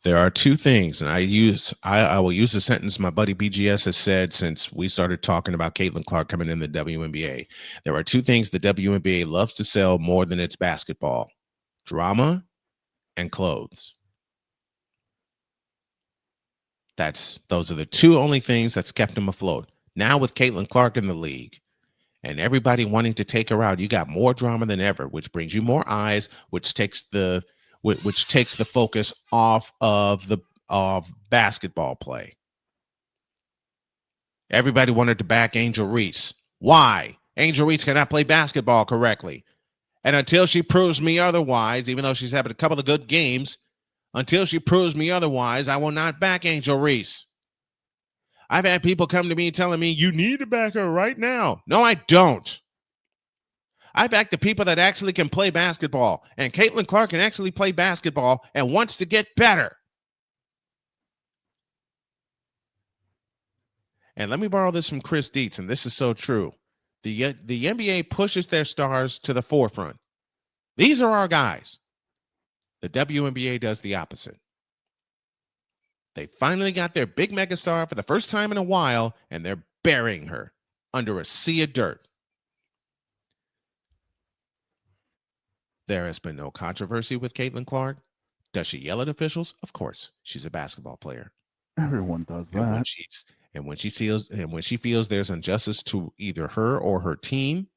There are two things, and I will use the sentence my buddy BGS has said since we started talking about Caitlin Clark coming in the WNBA. There are two things the WNBA loves to sell more than its basketball: drama and clothes. Those are the two only things that's kept them afloat. Now with Caitlin Clark in the league and everybody wanting to take her out, you got more drama than ever, which brings you more eyes, which takes the focus off of basketball play. Everybody wanted to back Angel Reese. Why? Angel Reese cannot play basketball correctly. And until she proves me otherwise, even though she's having a couple of good games, until she proves me otherwise, I will not back Angel Reese. I've had people come to me telling me, you need to back her right now. No, I don't. I back the people that actually can play basketball. And Caitlin Clark can actually play basketball and wants to get better. And let me borrow this from Chris Dietz, and this is so true. The NBA pushes their stars to the forefront. These are our guys. The WNBA does the opposite. They finally got their big megastar for the first time in a while, and they're burying her under a sea of dirt. There has been no controversy with Caitlin Clark. Does she yell at officials? Of course. She's a basketball player. Everyone does And when that. she feels there's injustice to either her or her team,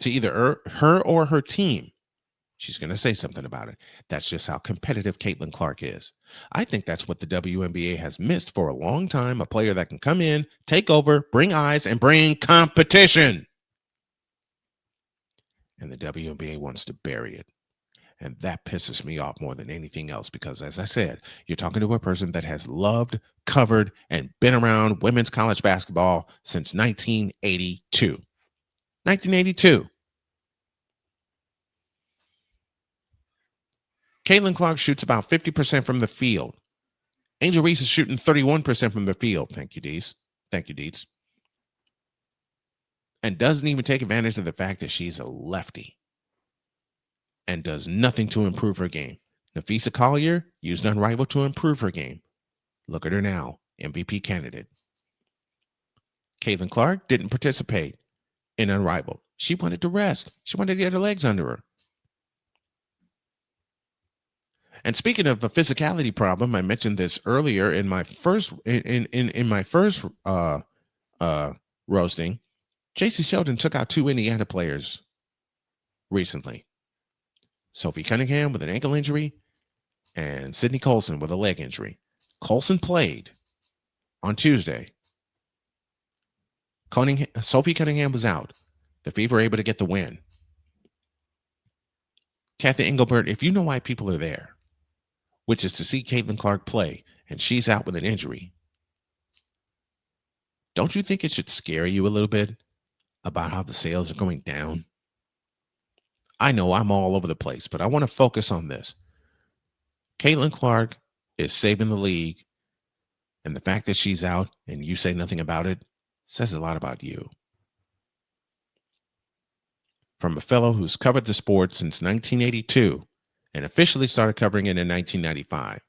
her or her team, she's going to say something about it. That's just how competitive Caitlin Clark is. I think that's what the WNBA has missed for a long time, a player that can come in, take over, bring eyes, and bring competition. And the WNBA wants to bury it. And that pisses me off more than anything else because, as I said, you're talking to a person that has loved, covered, and been around women's college basketball since 1982. 1982. Caitlin Clark shoots about 50% from the field. Angel Reese is shooting 31% from the field. Thank you, Dees. Thank you, Deets. And doesn't even take advantage of the fact that she's a lefty and does nothing to improve her game. Nafisa Collier used Unrivaled to improve her game. Look at her now, MVP candidate. Caitlin Clark didn't participate in Unrivaled. She wanted to rest. She wanted to get her legs under her. And speaking of a physicality problem, I mentioned this earlier in my first roasting. J.C. Sheldon took out two Indiana players recently. Sophie Cunningham with an ankle injury and Sydney Colson with a leg injury. Colson played on Tuesday. Sophie Cunningham was out. The Fever were able to get the win. Kathy Engelbert, if you know why people are there, which is to see Caitlin Clark play, and she's out with an injury, don't you think it should scare you a little bit about how the sales are going down? I know I'm all over the place, but I want to focus on this. Caitlin Clark is saving the league, and the fact that she's out and you say nothing about it says a lot about you. From a fellow who's covered the sport since 1982 and officially started covering it in 1995.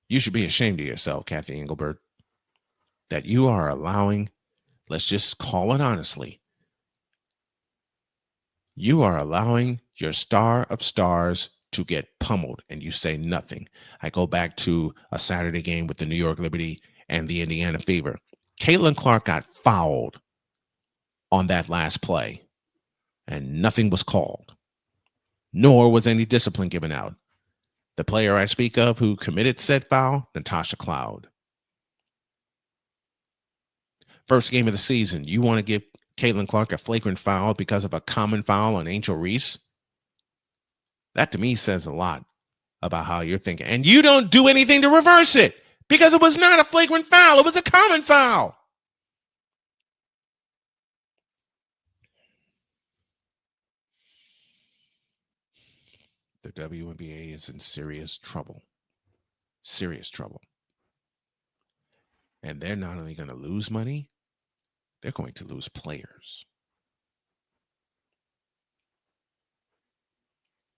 You should be ashamed of yourself, Kathy Engelbert, that you are allowing, let's just call it honestly, you are allowing your star of stars to get pummeled and you say nothing. I go back to a Saturday game with the New York Liberty and the Indiana Fever. Caitlin Clark got fouled on that last play and nothing was called, nor was any discipline given out. The player I speak of who committed said foul, Natasha Cloud. First game of the season, you want to give Caitlin Clark a flagrant foul because of a common foul on Angel Reese? That to me says a lot about how you're thinking. And you don't do anything to reverse it because it was not a flagrant foul. It was a common foul. The WNBA is in serious trouble. Serious trouble. And they're not only going to lose money, they're going to lose players.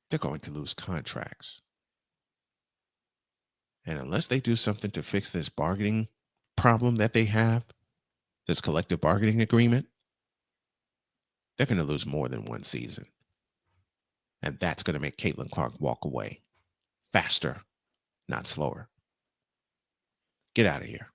they're going to lose contracts. And unless they do something to fix this bargaining problem that they have, this collective bargaining agreement, they're going to lose more than one season. And that's going to make Caitlin Clark walk away faster, not slower. Get out of here.